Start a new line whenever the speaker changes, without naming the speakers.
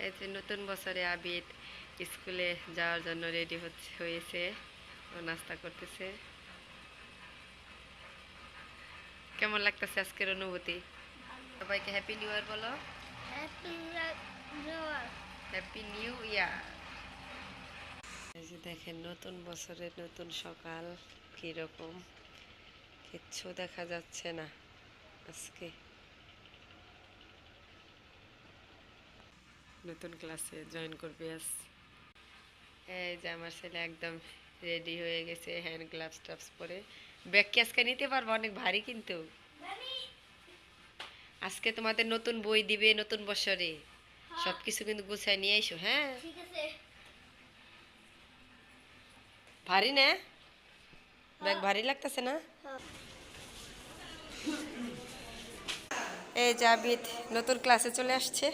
এই যে নতুন বছরে আবিদ স্কুলে যাওয়ার জন্য রেডি হয়েছে, ও নাস্তা করতেছে। কেমন লাগতেছে আজকের অনুভূতি? সবাইকে হ্যাপি নিউ ইয়ার বলো। Happy new year. এই যে দেখেন নতুন বছরের নতুন সকাল কিরকম, কিচ্ছু দেখা যাচ্ছে না আজকে। নতুন ক্লাসে জয়েন করবে আজ। এই যে আমার ছেলে একদম রেডি হয়ে গেছে, হ্যান্ড গ্লাভস টাভস পরে। ব্যাগ কি আজকে নিতে পারবো? অনেক ভারী কিন্তু। আজকে তোমাদের নতুন বই দিবে নতুন বছরে, সবকিছু কিন্তু গুছাই নিয়ে আইসো। হ্যাঁ, ভারী না? ব্যাগ ভারী লাগতেছে না? এই যে আবিদ নতুন ক্লাসে চলে আসছে।